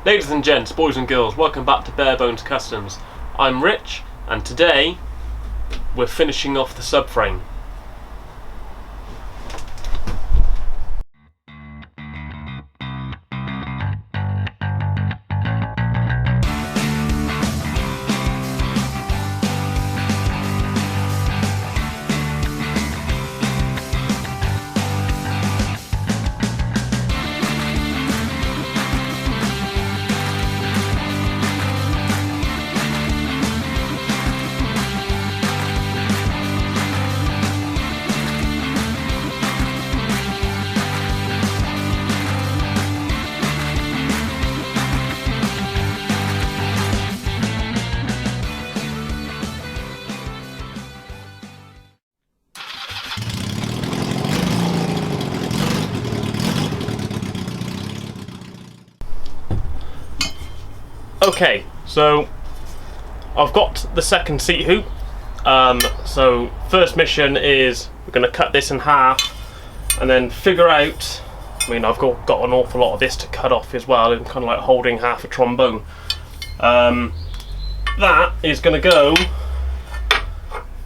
Ladies and gents, boys and girls, welcome back to Bare Bones Customs. I'm Rich, and today we're finishing off the subframe. Okay, so I've got the second seat hoop. So first mission is we're going to cut this in half and then figure out, I've got an awful lot of this to cut off as well, and kind of like holding half a trombone. That is going to go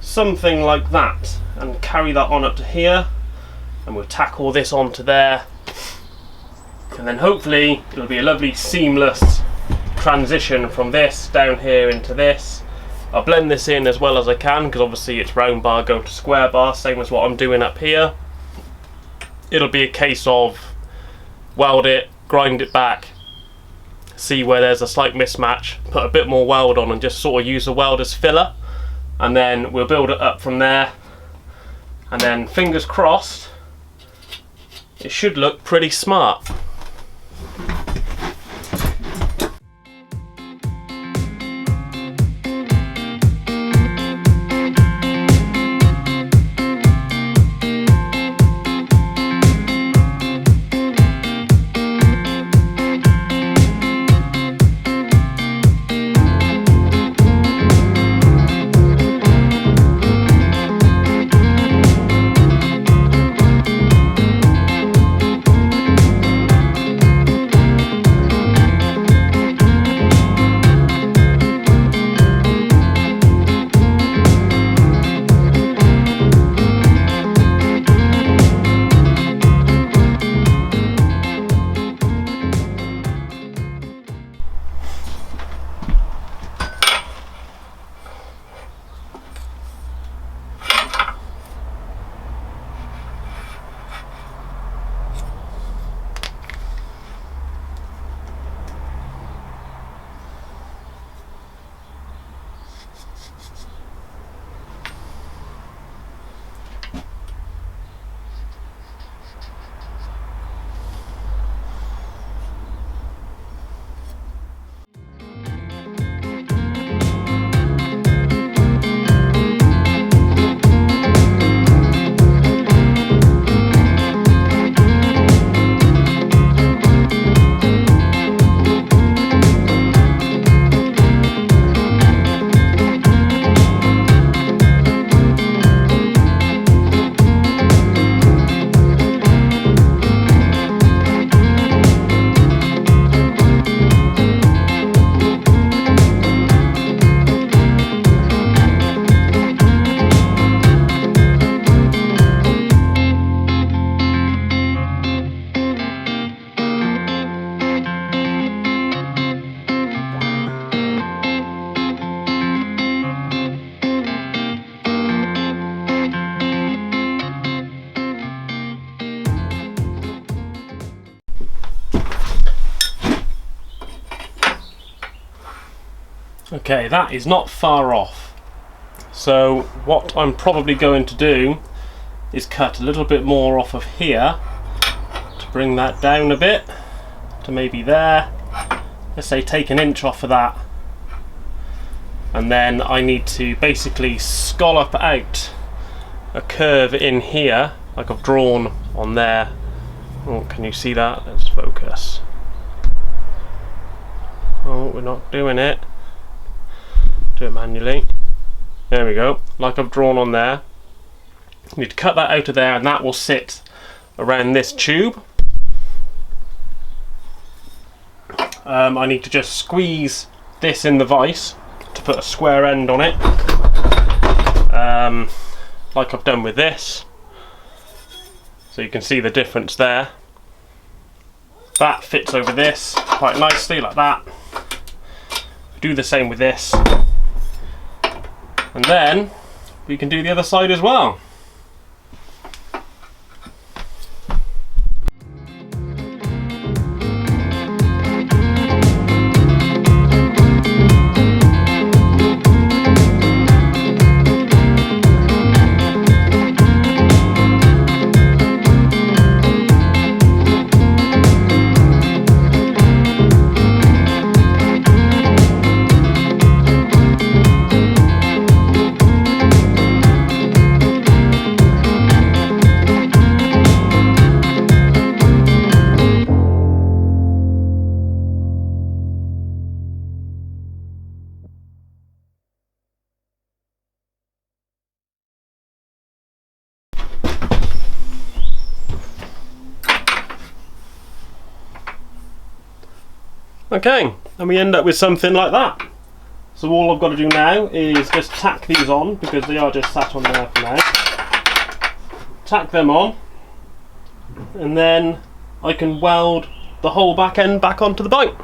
something like that and carry that on up to here, and we'll tack all this onto there, and then hopefully it'll be a lovely seamless transition from this down here into this. I'll blend this in as well as I can because obviously it's round bar going to square bar, same as what I'm doing up here. It'll be a case of weld it, grind it back, see where there's a slight mismatch, put a bit more weld on and just sort of use the weld as filler, and then we'll build it up from there, and then fingers crossed it should look pretty smart. Okay, that is not far off. So what I'm probably going to do is cut a little bit more off of here to bring that down a bit to maybe there. Let's say take an inch off of that, and then I need to basically scallop out a curve in here like I've drawn on there. Oh, can you see that? Let's focus. Oh, we're not doing it. Do it manually. There we go, like I've drawn on there. You need to cut that out of there, and that will sit around this tube. I need to just squeeze this in the vise to put a square end on it, like I've done with this. So you can see the difference there. That fits over this quite nicely, like that. Do the same with this. And then we can do the other side as well. Okay, and we end up with something like that. So all I've got to do now is just tack these on, because they are just sat on there for now. Tack them on, and then I can weld the whole back end back onto the bike.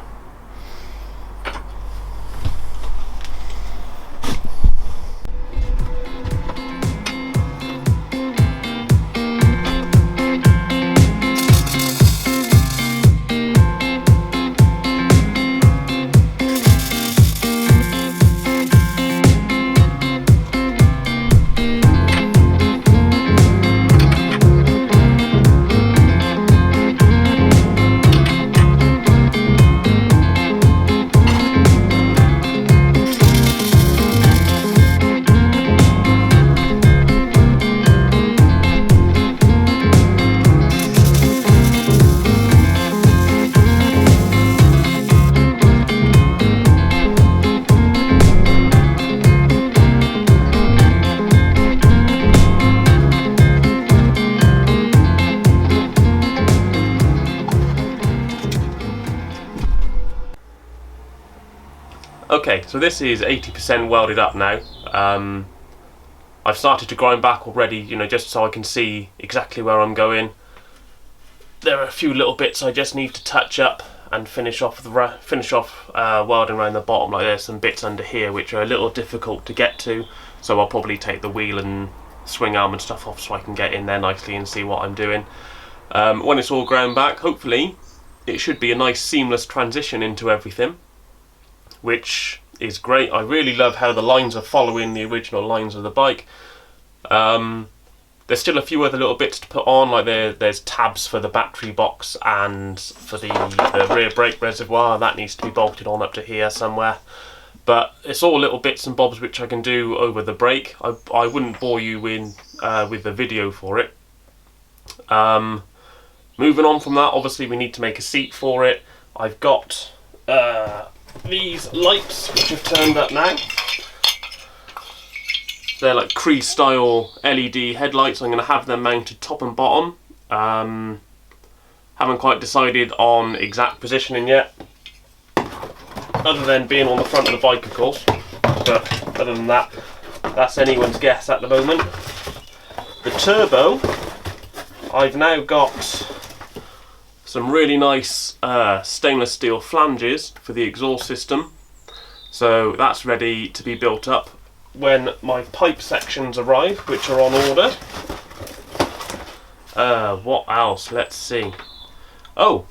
Okay, so this is 80% welded up now. I've started to grind back already, you know, just so I can see exactly where I'm going. There are a few little bits I just need to touch up and finish off welding around the bottom. Like there's some bits under here which are a little difficult to get to, so I'll probably take the wheel and swing arm and stuff off so I can get in there nicely and see what I'm doing. When it's all ground back, hopefully it should be a nice seamless transition into everything, which is great. I really love how the lines are following the original lines of the bike. There's still a few other little bits to put on, like there's tabs for the battery box and for the rear brake reservoir. That needs to be bolted on up to here somewhere. But it's all little bits and bobs which I can do over the break. I wouldn't bore you in with the video for it. Moving on from that, obviously we need to make a seat for it. I've got these lights which have turned up now. They're like Cree style LED headlights. I'm going to have them mounted top and bottom. Haven't quite decided on exact positioning yet, other than being on the front of the bike of course, but other than that, that's anyone's guess at the moment. The turbo, I've now got some really nice stainless steel flanges for the exhaust system, so that's ready to be built up when my pipe sections arrive, which are on order. What else? Let's see. Oh,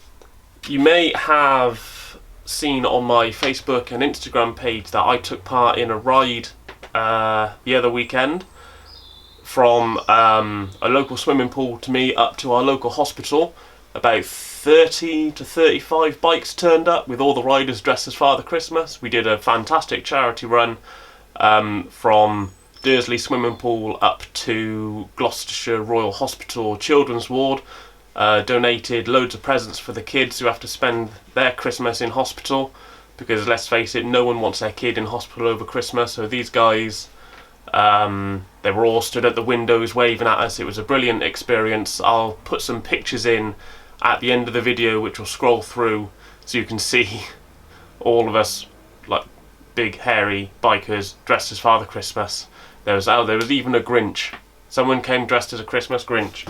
you may have seen on my Facebook and Instagram page that I took part in a ride the other weekend from a local swimming pool to me up to our local hospital. About 30 to 35 bikes turned up with all the riders dressed as Father Christmas. We did a fantastic charity run from Dursley Swimming Pool up to Gloucestershire Royal Hospital Children's Ward. Donated loads of presents for the kids who have to spend their Christmas in hospital, because let's face it, no one wants their kid in hospital over Christmas. So these guys, they were all stood at the windows waving at us. It was a brilliant experience. I'll put some pictures in at the end of the video which will scroll through so you can see all of us, like big hairy bikers dressed as Father Christmas. There was even a Grinch. Someone came dressed as a Christmas Grinch,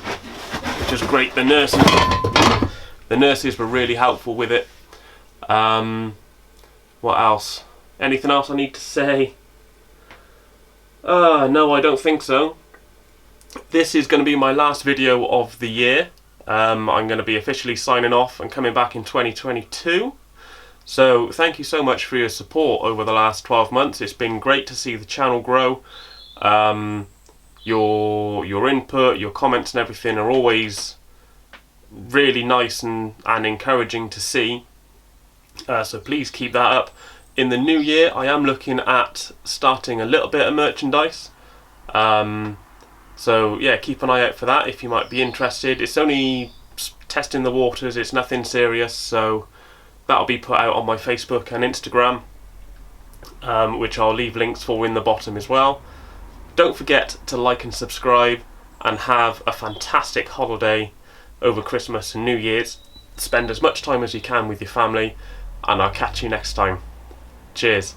which was great. The nurses were really helpful with it. What else? Anything else I need to say? No, I don't think so. This is going to be my last video of the year. I'm going to be officially signing off and coming back in 2022. So thank you so much for your support over the last 12 months. It's been great to see the channel grow. Your input, your comments and everything are always really nice and encouraging to see. So please keep that up. In the new year, I am looking at starting a little bit of merchandise. So yeah, keep an eye out for that if you might be interested. It's only testing the waters, it's nothing serious, so that'll be put out on my Facebook and Instagram, which I'll leave links for in the bottom as well. Don't forget to like and subscribe, and have a fantastic holiday over Christmas and New Year's. Spend as much time as you can with your family, and I'll catch you next time. Cheers.